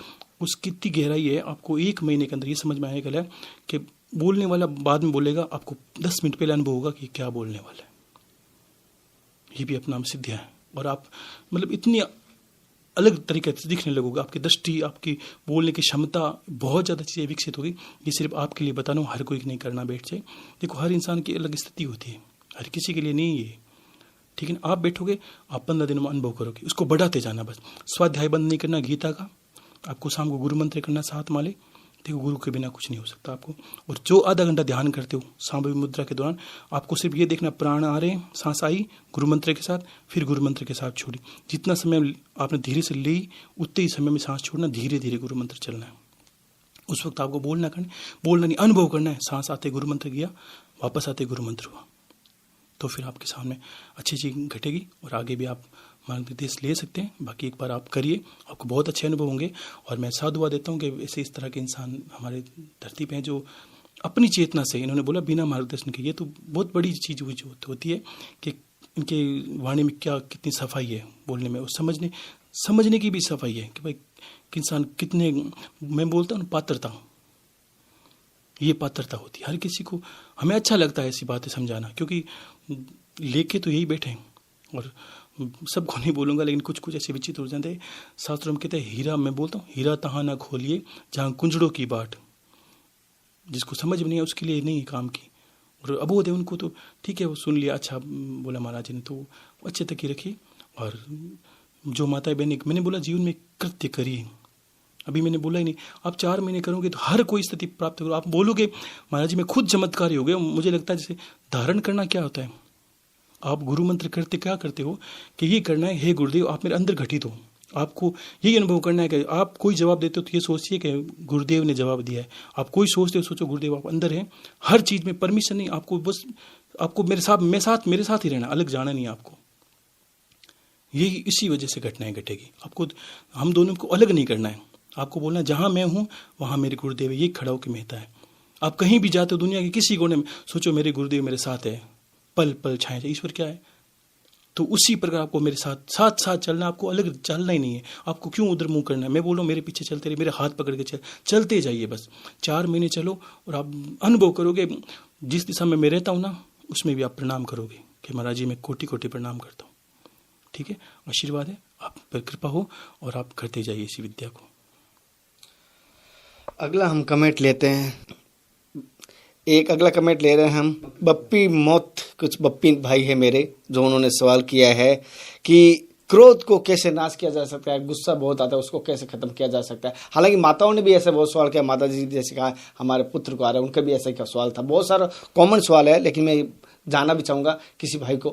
उसकी कितनी गहराई है, आपको 1 महीने के अंदर ये समझ में आएगा कि बोलने वाला बाद में बोलेगा, आपको 10 मिनट पहले अनुभव होगा कि क्या बोलने वाला है। ये भी अपना सिद्धियाँ है। और आप मतलब इतनी अलग तरीके से दिखने लगोगे, आपकी दृष्टि, आपकी बोलने की क्षमता, बहुत ज़्यादा चीज़ें विकसित होगी। ये सिर्फ आपके लिए बता रहा हूँ, हर कोई नहीं करना बैठ जाए। देखो, हर इंसान की अलग स्थिति होती है, हर किसी के लिए नहीं है, ठीक है ना। आप बैठोगे, आप 15 दिनों में अनुभव करोगे, उसको बढ़ाते जाना। बस स्वाध्याय बंद नहीं करना गीता का, आपको शाम को गुरु मंत्र करना 7 माले। देखो, गुरु के बिना कुछ नहीं हो सकता आपको। और जो आधा घंटा ध्यान करते हो सांभवी मुद्रा के दौरान, आपको सिर्फ ये देखना, प्राण आ रहे हैं, सांस आई गुरु मंत्र के साथ, फिर गुरु मंत्र के साथ छोड़ी। जितना समय आपने धीरे से ली, उतने ही समय में सांस छोड़ना, धीरे धीरे गुरु मंत्र चलना है। उस वक्त आपको बोलना नहीं, अनुभव करना है। सांस आते गुरु मंत्र गया, वापस आते गुरु मंत्र हुआ, तो फिर आपके सामने अच्छी चीज घटेगी और आगे भी आप मार्गदर्शन ले सकते हैं। बाकी एक बार आप करिए, आपको बहुत अच्छे अनुभव होंगे। और मैं साधुवाद देता हूँ कि ऐसे इस तरह के इंसान हमारे धरती पे हैं जो अपनी चेतना से, इन्होंने बोला बिना मार्गदर्शन के, ये तो बहुत बड़ी चीज़ होती है कि इनके वाणी में क्या कितनी सफाई है बोलने में, और समझने की भी सफाई है कि भाई इंसान कितने, मैं बोलता हूँ पात्रता, ये पात्रता होती है हर किसी को। हमें अच्छा लगता है ऐसी बातें समझाना, क्योंकि लेके तो यही बैठे हैं। और सबको नहीं बोलूंगा, लेकिन कुछ ऐसे विचित्र हो जाते हैं। शास्त्रों में कहते हैं, हीरा, मैं बोलता हूँ, हीरा तहाँ ना खोलिए जहाँ कुंजड़ों की बाट। जिसको समझ में नहीं है उसके लिए नहीं काम की, और अबोध है उनको तो ठीक है, वो सुन लिया, अच्छा बोला महाराज ने, तो अच्छे तक ही रखिए। और जो माता बहन, मैंने बोला जीवन में कृत्य करिए। अभी मैंने बोला ही नहीं, आप 4 महीने करोगे तो हर कोई स्थिति प्राप्त करो। आप बोलोगे महाराज जी मैं खुद चमत्कारी हो गया। मुझे लगता है जैसे धारण करना क्या होता है, आप गुरु मंत्र करते क्या करते हो कि ये करना है, हे गुरुदेव आप मेरे अंदर घटित हो। आपको यही अनुभव करना है कि आप कोई जवाब देते हो तो ये सोचिए कि गुरुदेव ने जवाब दिया है। आप कोई सोचते हो, सोचो गुरुदेव आप अंदर हैं। हर चीज में परमिशन नहीं, आपको बस आपको मेरे साथ ही रहना, अलग जाना नहीं आपको। यही इसी वजह से घटनाएं घटेगी। आपको हम दोनों को अलग नहीं करना है। आपको बोलना है जहां मैं हूं वहां मेरे गुरुदेव है, ये खड़ा होकर मेहता है। आप कहीं भी जाते हो दुनिया के किसी कोने में, सोचो मेरे गुरुदेव मेरे साथ है, पल पल छाए। ईश्वर क्या है, तो उसी प्रकार आपको मेरे साथ चलना। आपको अलग चलना ही नहीं है। आपको क्यों उधर मुंह करना है। मैं बोलो मेरे पीछे चलते रहिए, मेरे हाथ पकड़ के चलते जाइए। बस 4 महीने चलो और आप अनुभव करोगे, जिस दिशा में मैं रहता हूं ना उसमें भी आप प्रणाम करोगे कि महाराज जी मैं कोटि कोटि प्रणाम करता हूँ। ठीक है, आशीर्वाद है, आप पर कृपा हो और आप करते जाइए इसी विद्या को। अगला हम कमेंट लेते हैं। एक अगला कमेंट ले रहे हैं हम, बप्पी मौत, कुछ बप्पी भाई है मेरे, जो उन्होंने सवाल किया है कि क्रोध को कैसे नाश किया जा सकता है, गुस्सा बहुत आता है उसको कैसे खत्म किया जा सकता है। हालांकि माताओं ने भी ऐसे बहुत सवाल किया, माता जी जैसे कहा हमारे पुत्र को आ रहा है, उनका भी ऐसा ही सवाल था। बहुत सारा कॉमन सवाल है, लेकिन मैं जानना भी चाहूंगा किसी भाई को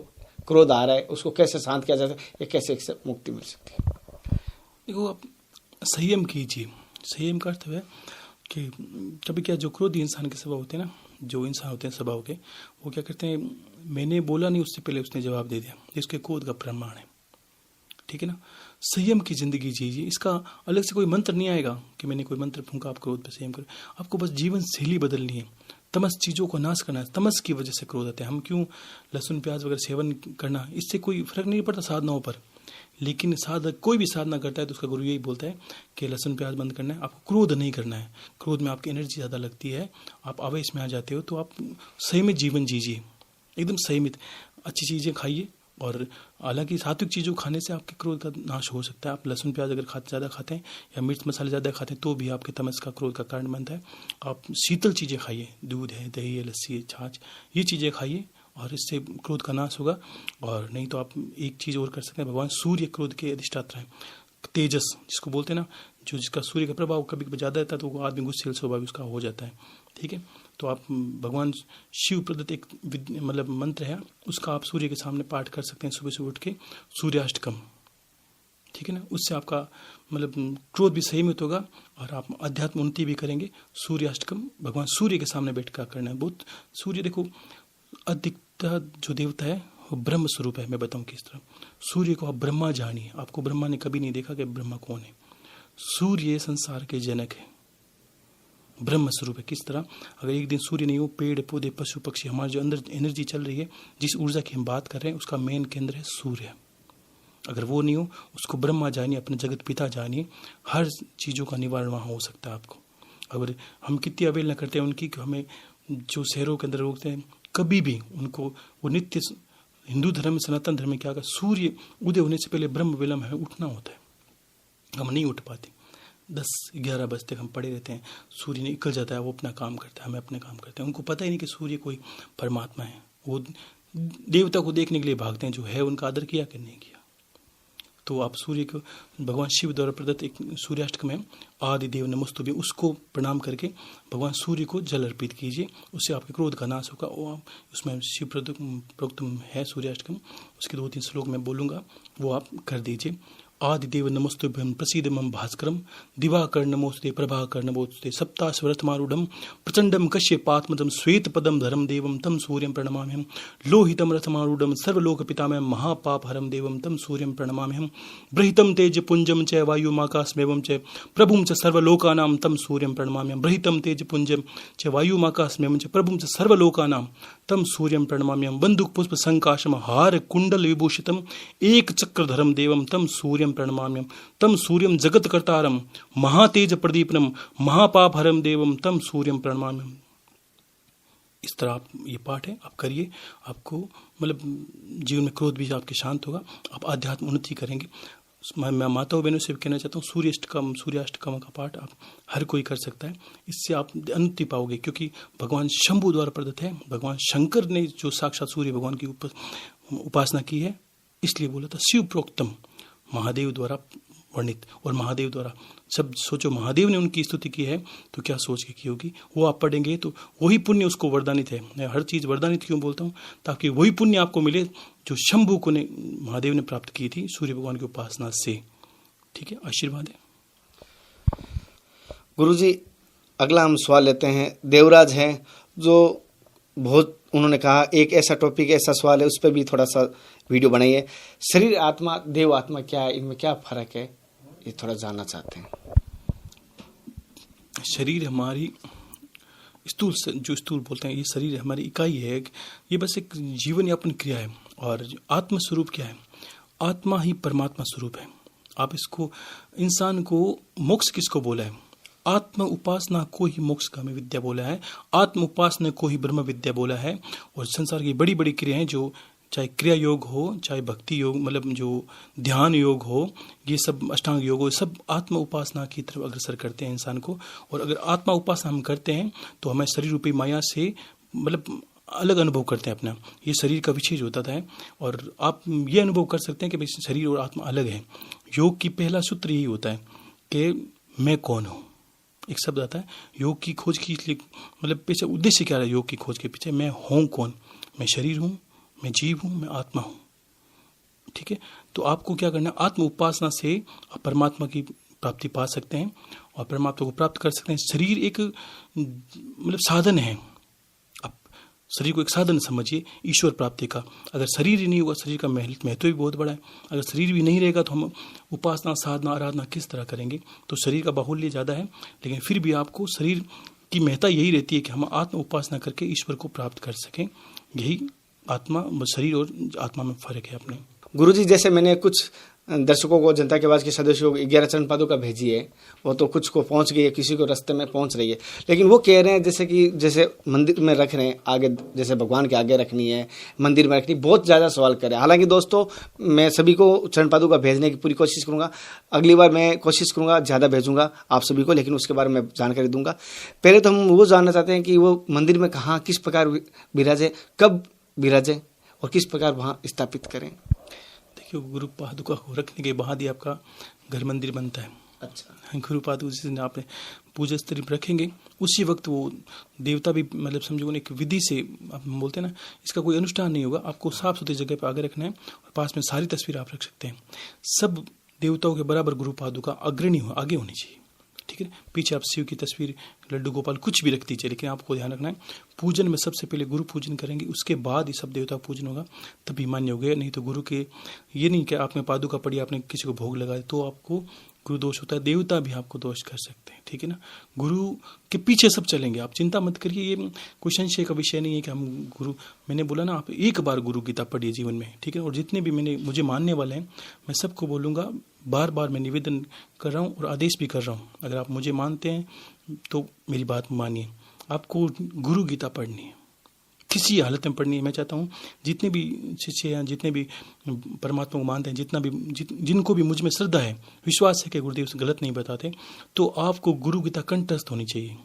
क्रोध आ रहा है उसको कैसे शांत किया जा सकता है, या कैसे इससे मुक्ति मिल सकती है। देखो, आप संयम कीजिए। संयम का अर्थ है कि कभी क्या, जो क्रोधी इंसान के स्वभाव होते हैं ना, जो इंसान होते हैं स्वभाव के, वो क्या करते हैं, मैंने बोला नहीं उससे पहले उसने जवाब दे दिया, इसके क्रोध का प्रमाण है। ठीक है ना, संयम की जिंदगी जीजिए। इसका अलग से कोई मंत्र नहीं आएगा कि मैंने कोई मंत्र फूंका आप क्रोध पर संयम करें। आपको बस जीवन शैली बदलनी है, तमस चीजों को नाश करना है। तमस की वजह से क्रोध आते हैं। हम क्यों लहसुन प्याज वगैरह सेवन करना, इससे कोई फर्क नहीं पड़ता साधनाओं पर, लेकिन साधक कोई भी साधना करता है तो उसका गुरु यही बोलता है कि लहसुन प्याज बंद करना है, आपको क्रोध नहीं करना है। क्रोध में आपकी एनर्जी ज़्यादा लगती है, आप आवेश में आ जाते हो। तो आप संयमित जीवन जीजिए, एकदम संयमित, अच्छी चीज़ें खाइए। और हालांकि सात्विक चीज़ों खाने से आपके क्रोध का नाश हो सकता है। आप लहसुन प्याज अगर ज़्यादा खाते हैं या मिर्च मसाले ज़्यादा खाते हैं तो भी आपके तमस का क्रोध का कारण बनता है। आप शीतल चीज़ें खाइए, दूध है, दही है, लस्सी है, छाछ, ये चीज़ें खाइए और इससे क्रोध का नाश होगा। और नहीं तो आप एक चीज़ और कर सकते हैं, भगवान सूर्य क्रोध के अधिष्ठाता है। तेजस जिसको बोलते हैं ना, जो जिसका सूर्य का प्रभाव कभी कभी ज़्यादा रहता है तो वो आदमी गुस्सेल स्वभाव उसका हो जाता है। ठीक है, तो आप भगवान शिव प्रदत्त एक मतलब मंत्र है, उसका आप सूर्य के सामने पाठ कर सकते हैं सुबह सुबह उठ के, सूर्याष्टकम। ठीक है ना, उससे आपका मतलब क्रोध भी संयमित होगा और आप अध्यात्म उन्नति भी करेंगे। सूर्याष्टकम भगवान सूर्य के सामने बैठ कर करना है। बहुत सूर्य देखो, अधिकता जो देवता है वो ब्रह्म स्वरूप है। मैं बताऊं किस तरह, सूर्य को आप ब्रह्मा जानिए। आपको ब्रह्मा ने कभी नहीं देखा कि ब्रह्मा कौन है। सूर्य संसार के जनक है, ब्रह्म स्वरूप है। किस तरह, अगर एक दिन सूर्य नहीं हो, पेड़ पौधे पशु पक्षी, हमारे जो अंदर एनर्जी चल रही है, जिस ऊर्जा की हम बात कर रहे हैं, उसका मेन केंद्र है सूर्य। अगर वो नहीं हो, उसको ब्रह्मा जानिए, अपने जगत पिता जानिए, हर चीज़ों का निवारण वहाँ हो सकता है आपको। अगर हम कितनी अवहेलना करते हैं उनकी, कि हमें जो शहरों के अंदर रोकते हैं, कभी भी उनको वो नित्य हिंदू धर्म में, सनातन धर्म में क्या होगा, सूर्य उदय होने से पहले ब्रह्म विलम्ब हमें उठना होता है। हम नहीं उठ पाते, 10-11 बजे तक हम पड़े रहते हैं, सूर्य निकल जाता है, वो अपना काम करता है, हमें अपने काम करते हैं। उनको पता ही नहीं कि सूर्य कोई परमात्मा है। वो देवता को देखने के लिए भागते हैं, जो है उनका आदर किया कि नहीं किया। तो आप सूर्य को, भगवान शिव द्वारा प्रदत्त एक सूर्याष्टक है, आदि देव नमस्तुभ्यं, उसको प्रणाम करके भगवान सूर्य को जल अर्पित कीजिए, उससे आपके क्रोध का नाश होगा। वो आप उसमें शिव प्रोक्त है सूर्याष्टकम, उसके 2-3 श्लोक मैं बोलूँगा, वो आप कर दीजिए। आदिदेव नमस्तुभ्यं प्रसीद मम भास्करम, दिवाकर नमोस्तुते प्रभाकर नमोस्तुते, सप्ताश्वरथमारूढ़ं प्रचंडम कश्यपात्मजं श्वेतपदं धरम देवं तम सूर्यं प्रणमाम्यहं, लोहितं रथमारूढ़ं सर्वलोक पितामहं महापापहरं देवं तम सूर्यं प्रणमाम्यहं, बृहितं तेजपुंजं च वायुमाकाशमेवं च प्रभुं च सर्वलोकानां तम सूर्यं प्रणमाम्यहं, बृहितं तेजपुंजं च वायुमाकाशमेवं च प्रभुं च सर्वलोकानां तम सूर्यं प्रणमाम्यहं, बंदूक पुष्प संकाशम हार कुंडल विभूषितम एक चक्रधरम देवं तम सूर्यं प्रणमाम्यहं, तम सूर्यं जगत्कर्तारं महातेज प्रदीपनम महापापहरं देवं तम सूर्यं प्रणमाम्यहं। इस तरह आप, ये पाठ है, आप करिए, आपको मतलब जीवन में क्रोध भी आपके शांत होगा, आप आध्यात्म उन्नति करेंगे। मैं माताओं बहनों से कहना चाहता हूँ, सूर्याष्टकम का पाठ आप हर कोई कर सकता है, इससे आप उन्नति पाओगे, क्योंकि भगवान शंभु द्वारा प्रदत्त है। भगवान शंकर ने जो साक्षात सूर्य भगवान की उपासना की है, इसलिए बोला था शिव प्रोक्तम, महादेव द्वारा वर्णित। और महादेव द्वारा सब सोचो, महादेव ने उनकी स्तुति की है तो क्या सोच के की होगी, वो आप पढ़ेंगे तो वही पुण्य उसको वरदानित है। मैं हर चीज़ वरदानित क्यों बोलता हूँ, ताकि वही पुण्य आपको मिले जो शंभु को ने महादेव ने प्राप्त की थी सूर्य भगवान की उपासना से। ठीक है, आशीर्वाद है। गुरुजी, अगला हम सवाल लेते हैं। देवराज हैं जो बहुत, उन्होंने कहा एक ऐसा टॉपिक, ऐसा सवाल है, उस पर भी थोड़ा सा वीडियो बनाइए। शरीर आत्मा, देव आत्मा क्या है, इनमें क्या फर्क है, ये थोड़ा जानना चाहते हैं। शरीर हमारी स्थूल, जो स्थूल बोलते हैं, ये शरीर हमारी इकाई है, ये बस एक जीवन यापन क्रिया है। और आत्म स्वरूप क्या है, आत्मा ही परमात्मा स्वरूप है। आप इसको, इंसान को मोक्ष किसको बोला है, आत्म उपासना को ही मोक्षगामी विद्या बोला है, आत्म उपासना को ही ब्रह्म विद्या बोला है। और संसार की बड़ी बड़ी क्रियाएं, जो चाहे क्रिया योग हो, चाहे भक्ति योग, मतलब जो ध्यान योग हो, ये सब अष्टांग योग हो, सब आत्म उपासना की तरफ अग्रसर करते हैं इंसान को। और अगर आत्मा उपासना हम करते हैं तो हमें शरीर रूपी माया से मतलब अलग अनुभव करते हैं अपना, ये शरीर का विशेष होता है। और आप ये अनुभव कर सकते हैं कि भाई शरीर और आत्मा अलग है। योग की पहला सूत्र यही होता है कि मैं कौन हूँ। एक शब्द आता है योग की खोज की, मतलब पीछे उद्देश्य क्या है योग की खोज के पीछे, मैं हूँ कौन, मैं शरीर हूँ, मैं जीव हूँ, मैं आत्मा हूँ। ठीक है, तो आपको क्या करना है, आत्म उपासना से आप परमात्मा की प्राप्ति पा सकते हैं और परमात्मा को प्राप्त कर सकते हैं। शरीर एक मतलब साधन है, आप शरीर को एक साधन समझिए ईश्वर प्राप्ति का। अगर शरीर ही नहीं होगा, शरीर का महत्व भी बहुत बड़ा है। अगर शरीर भी नहीं रहेगा तो हम उपासना, साधना, आराधना किस तरह करेंगे। तो शरीर का बाहुल्य ज़्यादा है, लेकिन फिर भी आपको शरीर की महत्ता यही रहती है कि हम आत्म उपासना करके ईश्वर को प्राप्त कर सकें। यही आत्मा, शरीर और आत्मा में फर्क है अपने। गुरुजी, जैसे मैंने कुछ दर्शकों को, जनता के आवाज़ के सदस्यों को 11 चरण पादुका भेजी है, वो तो कुछ को पहुंच गई है, किसी को रास्ते में पहुंच रही है, लेकिन वो कह रहे हैं जैसे मंदिर में रख रहे हैं, आगे जैसे भगवान के आगे रखनी है, मंदिर में रखनी, बहुत ज़्यादा सवाल कर रहे हैं। हालांकि दोस्तों, मैं सभी को चरण पादुका भेजने की पूरी कोशिश करूँगा। अगली बार मैं कोशिश करूँगा ज़्यादा भेजूँगा आप सभी को, लेकिन उसके बारे में जानकारी दूंगा। पहले तो हम वो जानना चाहते हैं कि वो मंदिर में कहाँ, किस प्रकार विराजे, कब विराजे और किस प्रकार वहाँ स्थापित करें। देखिए, गुरु पादुका को रखने के बाद ही आपका घर मंदिर बनता है। अच्छा, गुरु पादुका जिस दिन आप पूजा स्थली पर रखेंगे, उसी वक्त वो देवता भी, मतलब समझो एक विधि से, आप बोलते हैं ना, इसका कोई अनुष्ठान नहीं होगा। आपको साफ सुथरी जगह पर आगे रखना है और पास में सारी तस्वीर आप रख सकते हैं। सब देवताओं के बराबर गुरु पादुका अग्रणी हो, आगे होनी चाहिए। ठीक है, पीछे आप शिव की तस्वीर, लड्डू गोपाल कुछ भी रख दीजिए, लेकिन आपको ध्यान रखना है पूजन में सबसे पहले गुरु पूजन करेंगे, उसके बाद ही सब देवता पूजन होगा, तभी मान्य हो गया। नहीं तो गुरु के ये नहीं कि आपने पादुका पड़ी, आपने किसी को भोग लगाया तो आपको गुरु दोष होता है, देवता भी आपको दोष कर सकते हैं। ठीक है ना, गुरु के पीछे सब चलेंगे, आप चिंता मत करिए। ये कोई संशय का विषय नहीं है कि हम गुरु, मैंने बोला ना, आप एक बार गुरु गीता पढ़िए जीवन में। ठीक है, और जितने भी मुझे मानने वाले हैं, मैं सबको बोलूँगा, बार बार मैं निवेदन कर रहा हूँ और आदेश भी कर रहा हूँ, अगर आप मुझे मानते हैं तो मेरी बात मानिए। आपको गुरु गीता पढ़नी है, किसी हालत में पढ़नी है। मैं चाहता हूँ जितने भी शिष्य हैं, जितने भी परमात्मा को मानते हैं, जिनको भी मुझ में श्रद्धा है, विश्वास है कि गुरुदेव से गलत नहीं बताते, तो आपको गुरु गीता कंठस्थ होनी चाहिए।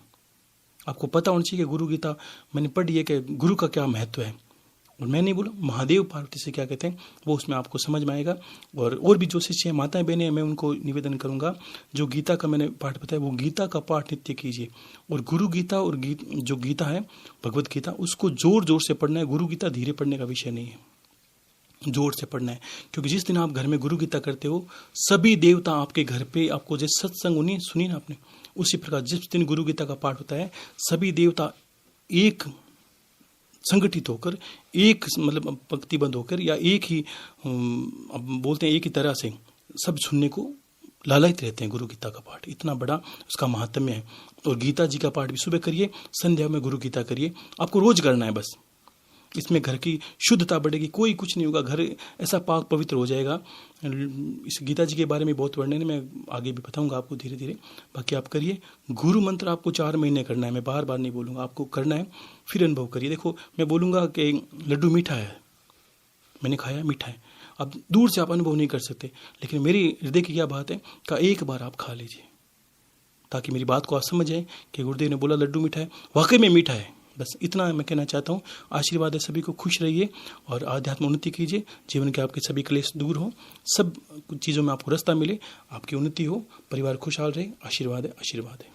आपको पता होना चाहिए कि गुरु गीता मैंने पढ़ी है कि गुरु का क्या महत्व है। और मैं नहीं बोला, महादेव पार्वती से क्या कहते हैं वो उसमें आपको समझ में आएगा। और भी जो शिष्य हैं, माताएं बहनें, मैं उनको निवेदन करूंगा, जो गीता का मैंने पाठ बताया वो गीता का पाठ नित्य कीजिए। और गुरु गीता और जो गीता है भगवत गीता, उसको जोर जोर से पढ़ना है। गुरु गीता धीरे पढ़ने का विषय नहीं है, जोर से पढ़ना है। क्योंकि जिस दिन आप घर में गुरु गीता करते हो, सभी देवता आपके घर पे आपको, जैसे सत्संग सुनी ना आपने, उसी प्रकार जिस दिन गुरु गीता का पाठ होता है, सभी देवता एक संगठित होकर, एक मतलब पंक्तिबद्ध होकर, या एक ही बोलते हैं एक ही तरह से सब सुनने को लालायित रहते हैं। गुरु गीता का पाठ इतना बड़ा उसका महात्म्य है। और गीता जी का पाठ भी सुबह करिए, संध्या में गुरु गीता करिए। आपको रोज करना है बस। इसमें घर की शुद्धता बढ़ेगी, कोई कुछ नहीं होगा, घर ऐसा पाक पवित्र हो जाएगा। इस गीता जी के बारे में बहुत वर्णन है, मैं आगे भी बताऊंगा आपको धीरे धीरे। बाकी आप करिए। गुरु मंत्र आपको 4 महीने करना है, मैं बार बार नहीं बोलूँगा, आपको करना है, फिर अनुभव करिए। देखो मैं बोलूँगा कि लड्डू मीठा है, मैंने खाया मीठा है, अब दूर से आप अनुभव नहीं कर सकते, लेकिन मेरी हृदय की क्या बात है का एक बार आप खा लीजिए, ताकि मेरी बात को आप समझ जाए कि गुरुदेव ने बोला लड्डू मीठा है, वाकई में मीठा है। बस इतना मैं कहना चाहता हूँ। आशीर्वाद है सभी को, खुश रहिए और आध्यात्म उन्नति कीजिए। जीवन के आपके सभी क्लेश दूर हो, सब चीज़ों में आपको रास्ता मिले, आपकी उन्नति हो, परिवार खुशहाल रहे। आशीर्वाद है, आशीर्वाद है।